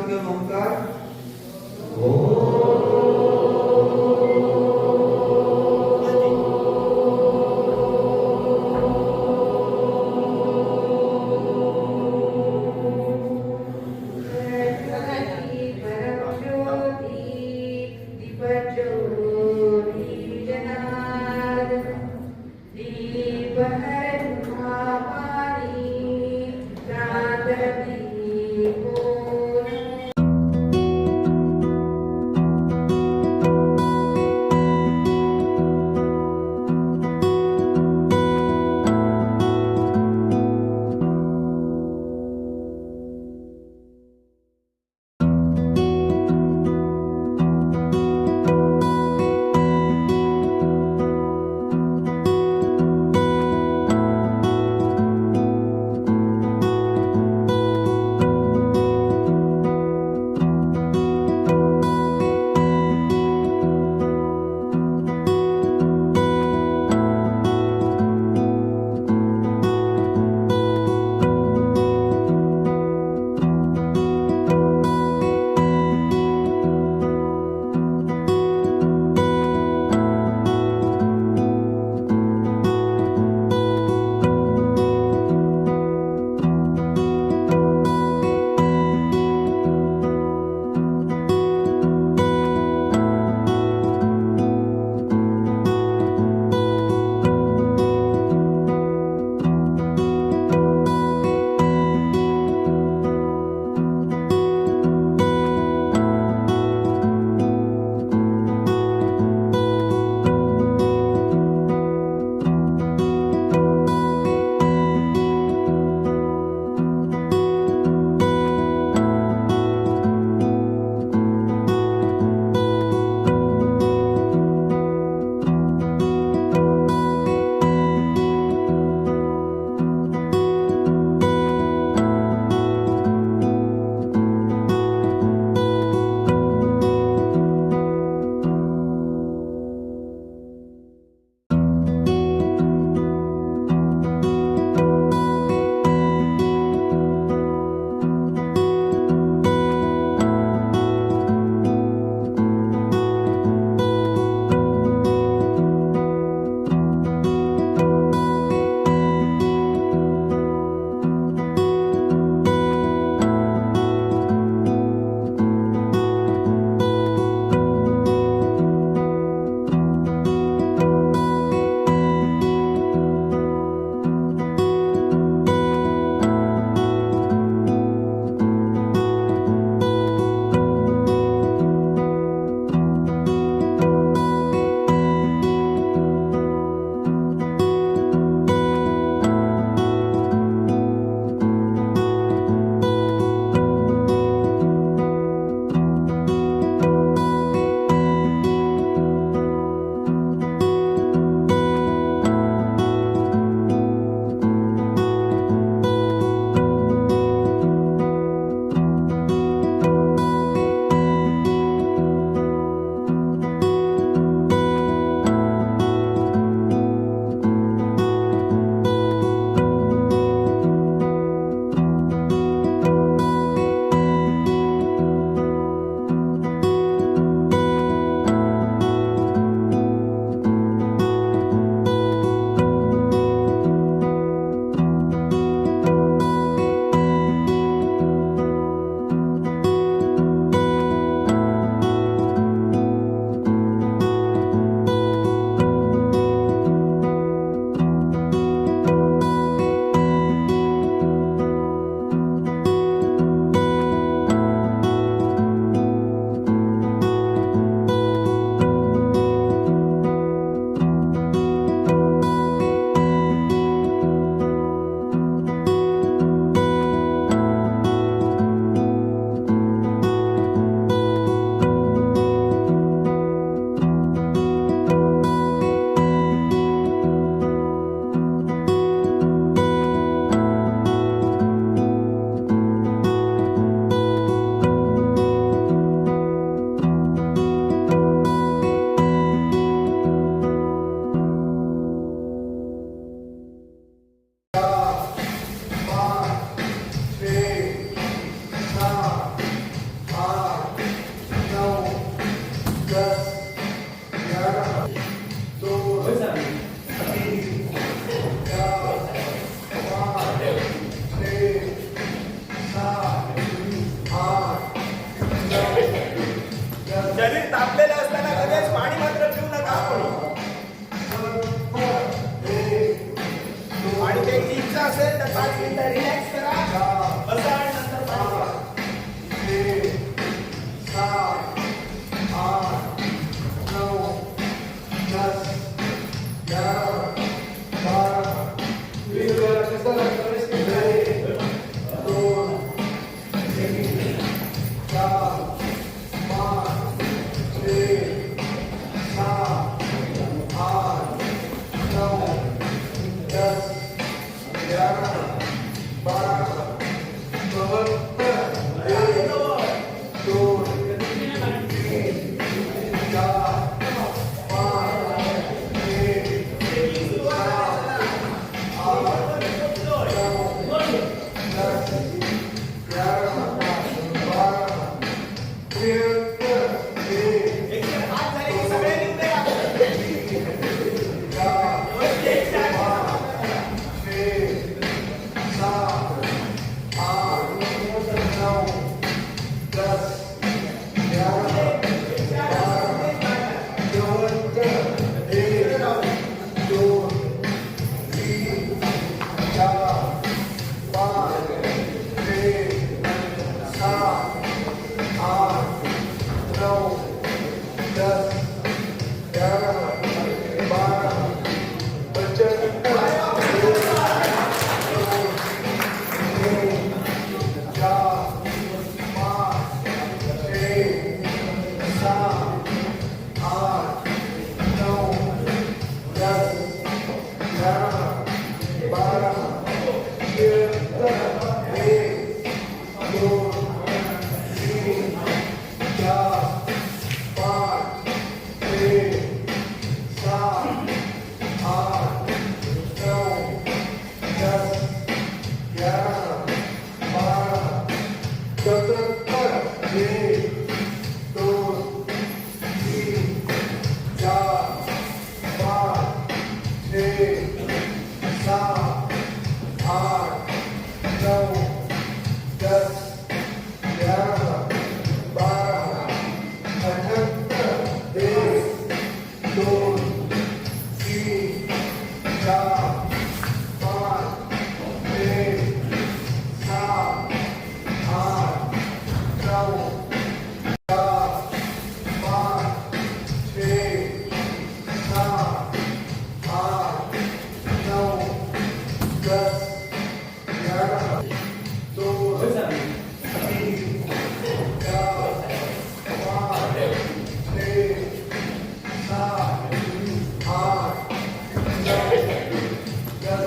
नाम घेऊन ओंकार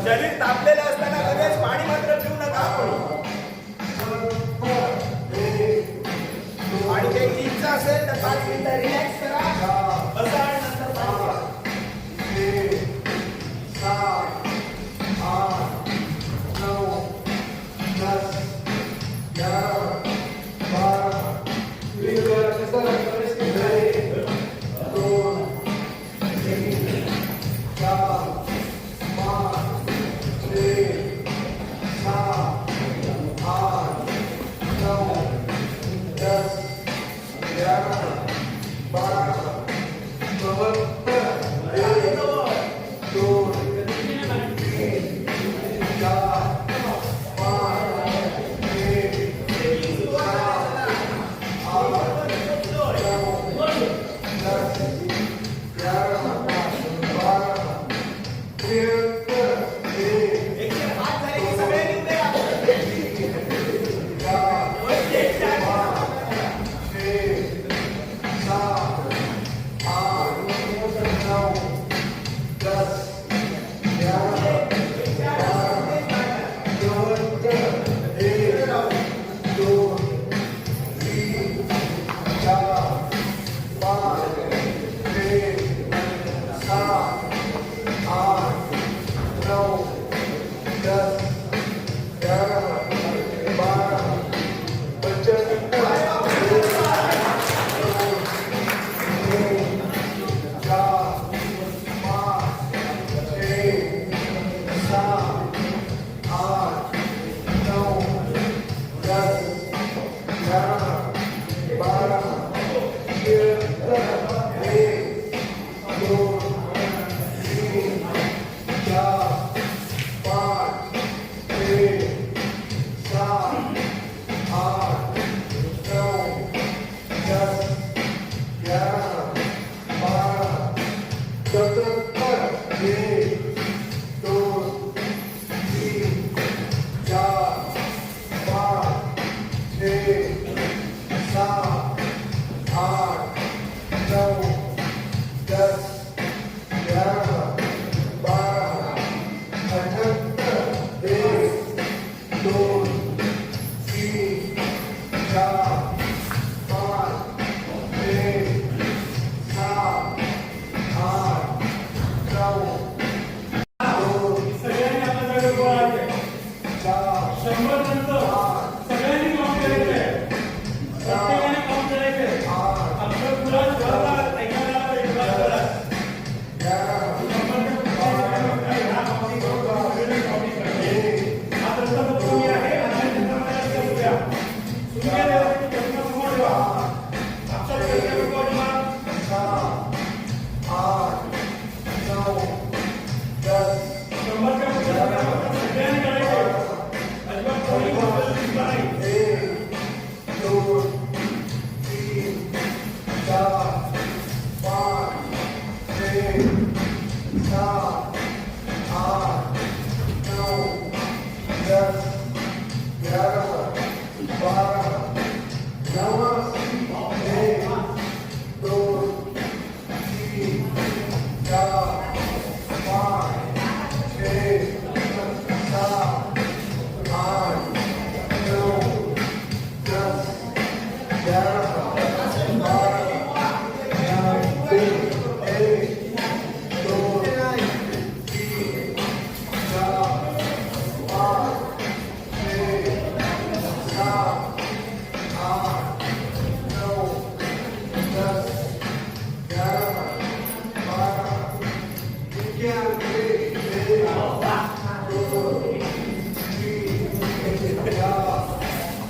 शरीर तापलेलं असताना लगेच पाणी मात्र पिऊ नका आणि ते इच्छा असेल तर 5 मिनिटं रिलॅक्स करा, बसा आणि नंतर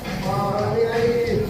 Yeah.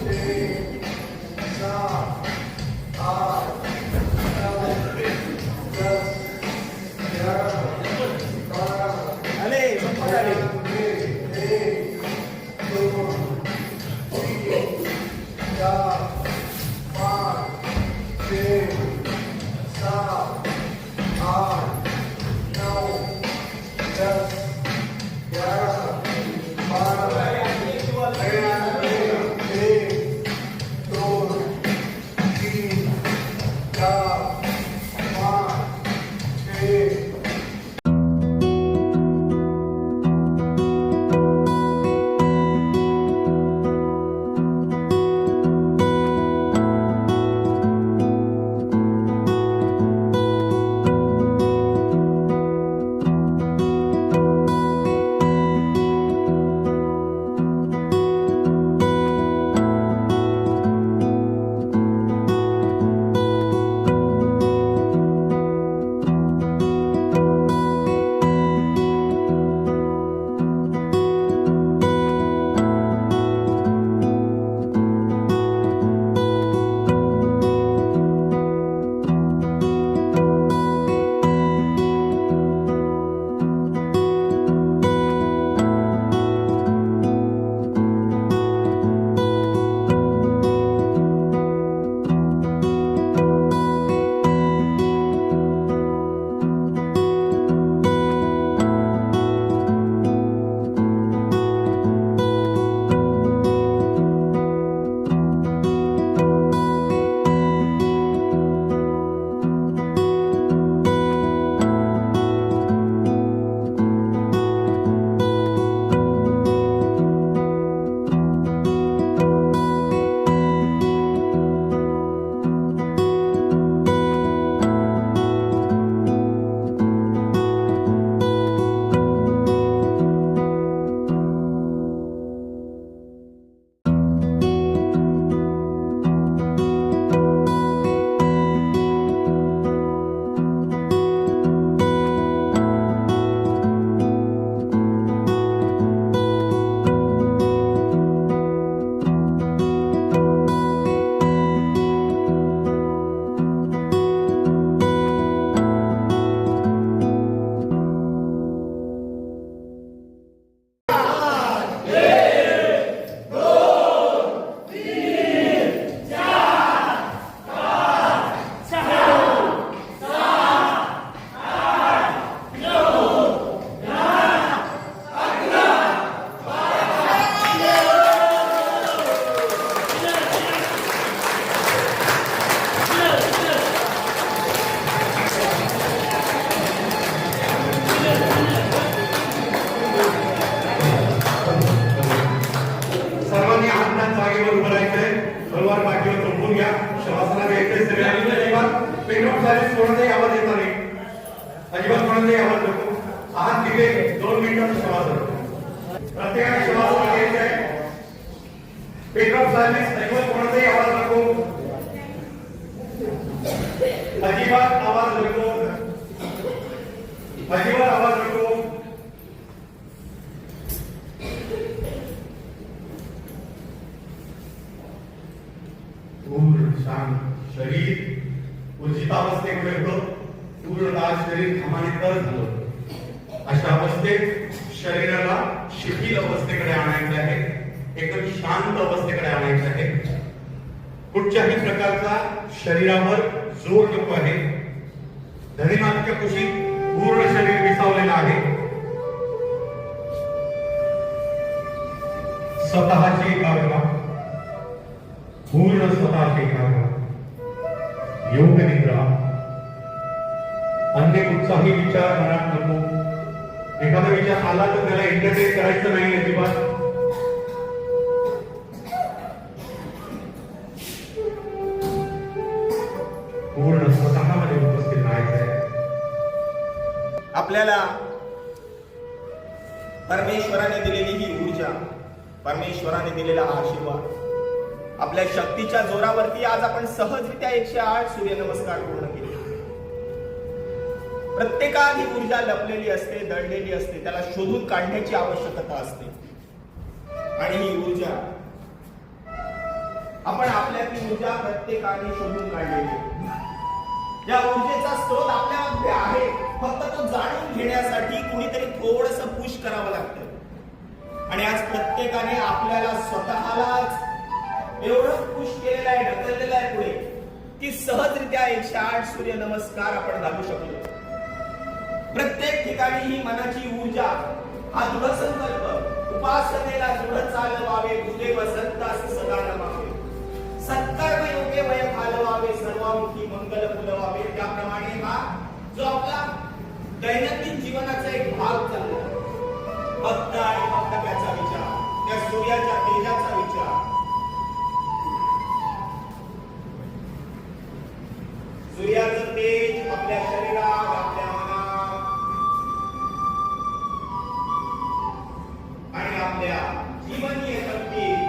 सगळे अजिबात पेट्रोल सर्व्हिस कोणाचाही आवाज येत नाही, अजिबात कोणाचाही आवाज नको. हात तिथे 2 मिनिटांचा श्वास होतो, प्रत्येकाने श्वास घ्यायचा आहे. पेट्रोल सर्व्हिस अजिबात कोणाचाही आवाज नको, अजिबात आवाज नको, अजिबात आवाज नको. पूर्ण शांत शरीर ऊर्जितावस्थेकडे होतं, पूर्ण शरीर घामाने तर झालं. अशा अवस्थेत शरीराला शिथिल अवस्थेकडे आणायचं आहे, एकदम शांत अवस्थेकडे आणायचं आहे. कुठच्याही प्रकारचा शरीरावर जोर नको आहे. धनिमागच्या कुशीत पूर्ण शरीर विसावलेलं आहे. स्वतःची एकाग्रता, पूर्ण स्वतःची एकाग्रता, योग निद्रा, अन्य कुठचाही विचार मनात नको. एखादा विचार आला तर त्याला एंटरटेन करायचं नाही अजिबात. पूर्ण स्वतःमध्ये उपस्थित राहायचं आहे. आपल्याला परमेश्वराने दिलेली ही ऊर्जा, परमेश्वराने दिलेला हा आशीर्वाद, आपल्या शक्तीच्या जोरावरती आज आपण सहजरित्या 108 सूर्यनमस्कार पूर्ण केले. प्रत्येकात ही ऊर्जा लपलेली असते, दडलेली असते, त्याला शोधून काढण्याची आवश्यकता असते. आणि ही ऊर्जा आपण आपल्यातली ऊर्जा प्रत्येकाने शोधून काढलेली. या ऊर्जेचा स्रोत आपल्यामध्ये आहे, फक्त तो जाणून घेण्यासाठी कुणीतरी थोडस पुश करावं लागतं. आणि आज प्रत्येकाने आपल्याला स्वतःलाच एवढं पुश केलेलं आहे, ढकललेलं आहे पुढे, की सहजरित्या 108 सूर्यनमस्कार आपण घालू शकलो. प्रत्येक ठिकाणी ही मनाची ऊर्जा, हा दृढ संकल्प, उपासनेला दृढ चालवावे, तुझे वसंतास सदा नमावे, सत्कर्म योग्य वय घालवावे, सर्वामुखी मंगल फुलवावे. त्याप्रमाणे हा जो आपला दैनंदिन जीवनाचा एक भाग चालला, फक्त आणि फक्त त्याचा विचार, त्या सूर्याच्या तेजाचा विचार, सूर्याचं तेज आपल्या शरीरात, आपल्या मनात आणि आपल्या जीवनीय शक्तीत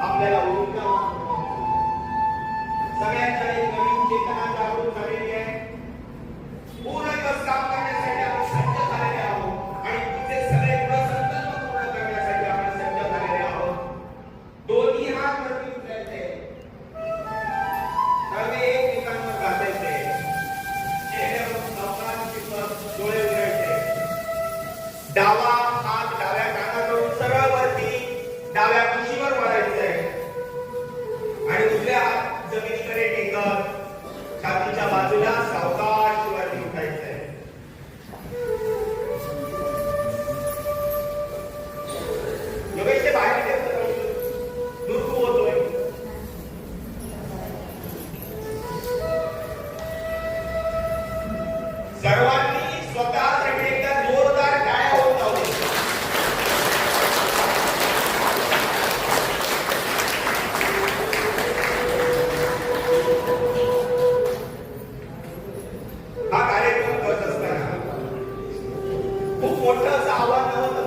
आपल्याला ऊर्जावान बनवतं. सगळ्यांच्या एक नवीन चेतना जागृत झालेली आहे. पूर्ण दिवस काम करण्यासाठी आपण सज्ज झालेले आहोत आणि तुमचे सगळे संकल्प पूर्ण करण्यासाठी आपण सज्ज झालेले आहोत. दोन्ही हात वरती उचलायचे, सर्व एकमेकांवर घासायचे, चेहऱ्यावर सावकाश डोळे उघडायचे. डावा हात डाव्या कानाकडून सरळ वरती डाव्या कुशीवर वाढायचे आणि उजव्या हात जमिनीकडे टेकत छातीच्या बाजूला सावकाश वरती उठायचे. योगेश ते बाहेर दूर होतोय. सर्वांनी स्वतःसाठी एकदा जोरदार टाळ्या होत जाऊ दे. हा कार्यक्रम करत असताना खूप मोठं असं आव्हान नव्हतं,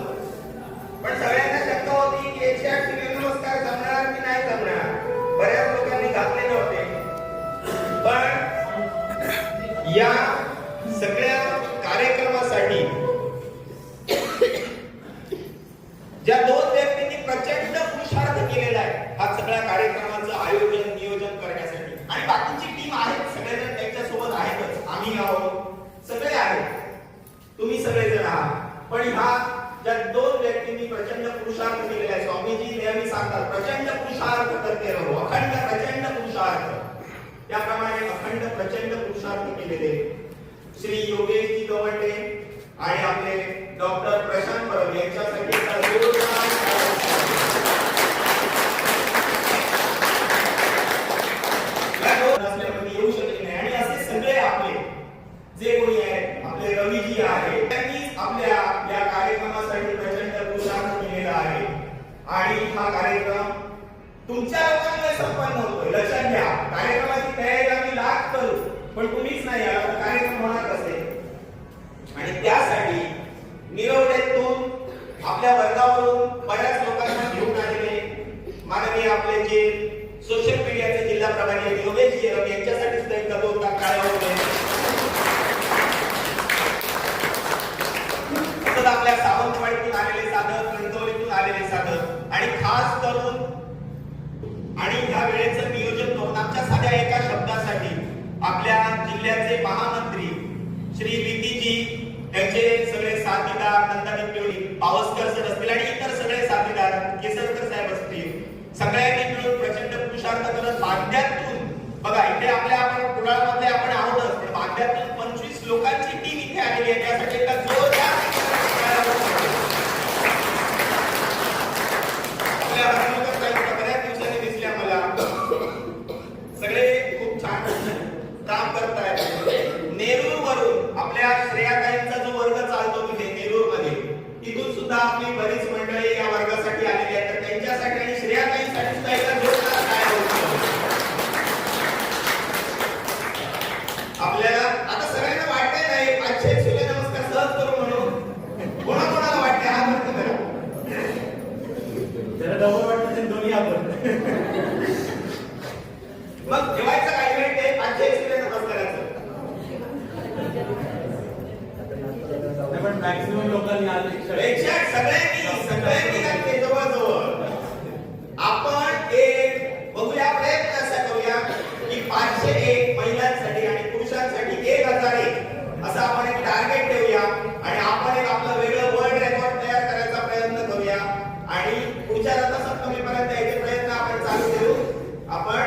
पण सगळ्यांना शंका होती की 108 सूर्यनमस्कार जमणार की नाही जमणार. बऱ्याच लोकांनी घातले नव्हते, पण या सगळ्या कार्यक्रमासाठी ज्या 2 व्यक्तींनी प्रचंड पुरुषार्थ केलेला आहे हा सगळ्या कार्यक्रमाचं आयोजन नियोजन करण्यासाठी, आणि बाकीची टीम आहे, सगळेजण त्यांच्या सोबत आहेतच, आम्ही आहोत, सगळे आहेत, तुम्ही सगळेजण आहात. पण ह्या ज्या 2 व्यक्तींनी प्रचंड पुरुषार्थ केलेला आहे, स्वामीजी नेहमी सांगतात प्रचंड पुरुषार्थ करते रहो, अखंड प्रचंड पुरुषार्थ. त्याप्रमाणे अखंड प्रचंड पुरुषार्थ केलेले श्री योगेशजी गवंडे आणि आपले डॉक्टर प्रशांत परब यांच्यासाठी येऊ शकले नाही. आणि असे सगळे आपले जे कोणी आहेत, आपले रवीजी आहे, त्यांनी आपल्या या कार्यक्रमासाठी प्रचंड पुरुषार्थ केलेला आहे. आणि हा कार्यक्रम तुमच्या लोकांमुळे संपन्न होतोय. लक्षात घ्या, कार्यक्रमाची तयारी पण तुम्हीच नाही आला तर कार्यक्रम होणार कसे? आणि त्यासाठी निरवडेतून आपल्या वर्गावरून बऱ्याच लोकांना घेऊन आलेले माननीय आपले जे सोशल मीडियाचे जिल्हा प्रभारी योगेश यांच्यासाठी सुद्धा एक दोन टाळ्या होते. तसंच आपल्या सावंतवाडीतून आलेले साधक, कणकवलीतून आलेले साधक आणि खास करून आणि ह्या वेळेचं नियोजन करून आमच्या साध्या एका शब्दासाठी आपल्या जिल्ह्याचे महामंत्री श्री बीटीजी यांचे सगळे साथीदार नंदानी पिवळी पावसकर सर असतील आणि इतर सगळे साथीदार केसरकर साहेब असतील सगळ्यांनी मिळून प्रचंड पुरुषार्थ करत बांध्यातून बघा इथे आपण कुडाळमध्ये आपण आहोतच पण बांध्यातून 25 लोकांची टीम इथे आलेली आहे. त्यासाठी एका जोरदार बऱ्याच दिवसांनी दिसल्या मला सगळे खूप छान काम करतायत. नेरूर वरून आपल्या श्रेयाताईंचा जो वर्ग चालतो तिथे नेरूर मध्ये तिथून सुद्धा आपली बरीच मंडळी या वर्गासाठी आलेली आहेत. तर त्यांच्यासाठी आणि श्रेयाताईंसाठी सुद्धा एका जोरदार टाळ्या होतील. आपल्याला आता सगळ्यांना वाटतंय नाही 500 सूर्यनमस्कार सहज करू म्हणून कोणाकोणाला वाटते हा फक्त करा जरा डबल वाटतं ते दोन्ही आपण मग ठेवायचं काय वेळ ते 500 सूर्यनमस्काराचं पण मॅक्सिमम लोकांनी आज सगळ्यांनी घातले जवळजवळ. आपण एक बघूया प्रयत्न असा करूया की 501 महिलांसाठी आणि पुरुषांसाठी 1001 असं आपण एक टार्गेट ठेवूया आणि आपण एक आपलं वेगळं वर्ल्ड रेकॉर्ड तयार करायचा प्रयत्न करूया आणि पुढच्या तासात कमीपर्यंत याचे प्रयत्न आपण चालू ठेवू. आपण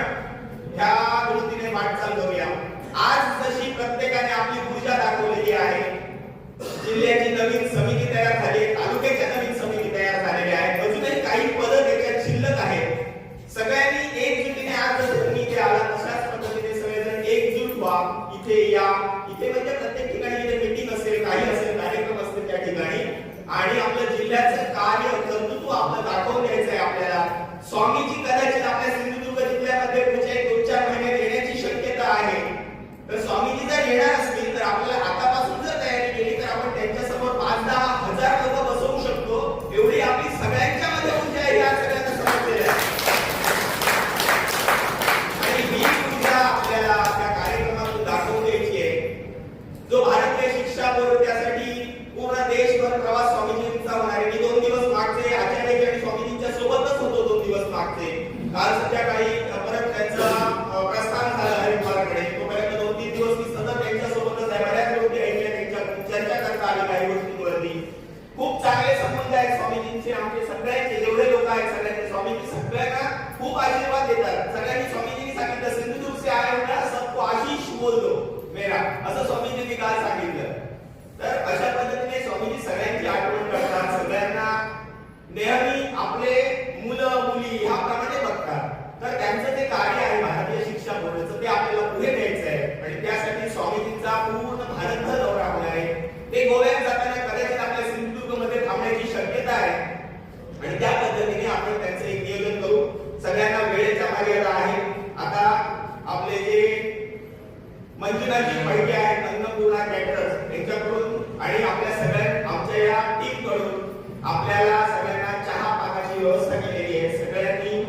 ह्या दृष्टीने वाटचाल करूया. आज जशी प्रत्येकाने आपली ऊर्जा दाखवलेली आहे, जिल्ह्याची नवीन समिती तयार झाली, तालुक्याच्या नवीन समिती तयार झालेल्या आहेत, अजूनही काही पद त्याच्यात शिल्लक आहेत. सगळ्यांनी एकजुटीने आज जसं तुम्ही इथे आला तशाच पद्धतीने सगळेजण एकजूट व्हा. इथे या, इथे म्हणजे प्रत्येक ठिकाणी इथे मीटिंग असेल, काही असेल, कार्यक्रम असतील त्या ठिकाणी आणि आपल्या जिल्ह्याचं कार्य कर्तृत्व आपलं दाखवून द्यायचं आहे आपल्याला. स्वामीजी कदाचित आपल्या सिंधुदुर्ग जिल्ह्यामध्ये पुढच्या 2-4 महिन्यात येण्याची शक्यता आहे. तर स्वामीजी जर येणार असतील तर आपल्याला आतापासून जर तयारी केली तर आपण त्यांच्यासमोर 5-10 हजार लोक बसवू शकतो. एवढी आपली सगळ्यांच्या मध्ये ऊर्जा आहे, या सगळ्यांना समजलेलं आहे. आणि ही ऊर्जा आपल्याला त्या कार्यक्रमातून दाखवून द्यायची आहे. जो भारतीय शिक्षा बोर्ड त्यासाठी पूर्ण देशभर प्रवास स्वामीजींचा होणार आहे. मी 2 दिवस मागचे आचार्यजी आणि स्वामीजींच्या सोबतच होतो 2 दिवस मागचे. काल संध्याकाळी परत त्यांचा प्रस्थान झालं हरिद्वारकडे. तोपर्यंत 2-3 दिवस मी सतत त्यांच्यासोबतच आहे. बऱ्याच गोष्टी ऐकल्या, त्यांच्या चर्चा करता आली काही गोष्टींवरती. खूप चांगले संबंध आहेत स्वामीजींचे आमचे सगळ्यांचे. जेवढे लोक आहेत सगळ्यांचे स्वामीजी सगळ्यांना खूप आशीर्वाद देतात. सगळ्यांनी स्वामीजींनी सांगितलं सिंधुदुर्ग से आए हो ना सबको आशीष बोल दो मेरा, असं स्वामीजींनी काल सांगितलं. तर अशा पद्धतीने स्वामीजी सगळ्यांची आठवण करतात, सगळ्यांना नेहमी आपले मुलं मुली ह्याप्रमाणे बघतात. तर त्यांचं जे कार्य आहे भारतीय शिक्षा बोर्डाचं ते आपल्याला पुढे न्यायचं आहे आणि त्यासाठी स्वामीजींचा पूर्ण भारतभर दौरा होणार आहे. ते गोव्यात जाताना कदाचित आपल्या सिंधुदुर्ग मध्ये थांबण्याची शक्यता आहे आणि त्या पद्धतीने आपण त्यांचं एक नियोजन करू. सगळ्यांना वेळेचा मर्यादा आहे. आता आपले जे मंजुनाथजी फडके आहेत अन्नपूर्णा कॅटरर्स यांच्याकडून आणि आपल्या सगळ्या आमच्या या टीम कडून आपल्याला सगळ्यांना चहा पाण्याची व्यवस्था केलेली आहे. सगळ्यांनी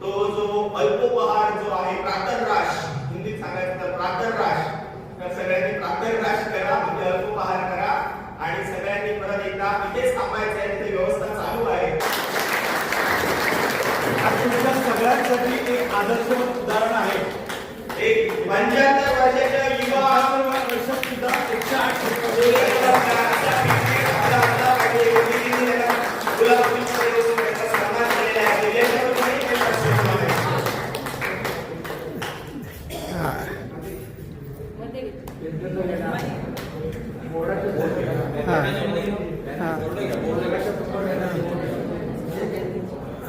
तो जो अल्पोपहार जो आहे प्रातर्राश, हिंदीत सांगायचं तर प्रातर्राश, तर सगळ्यांनी प्रातर्राश करा म्हणजे अल्पोपहार करा आणि सगळ्यांनी परत एकदा इथेच थांबायचं आहे. तिथे व्यवस्था चालू आहे. सगळ्यांसाठी एक आदर्श उदाहरण आहे. एक 75 वर्षाच्या युवा वर्षात सुद्धा 108 गुलाब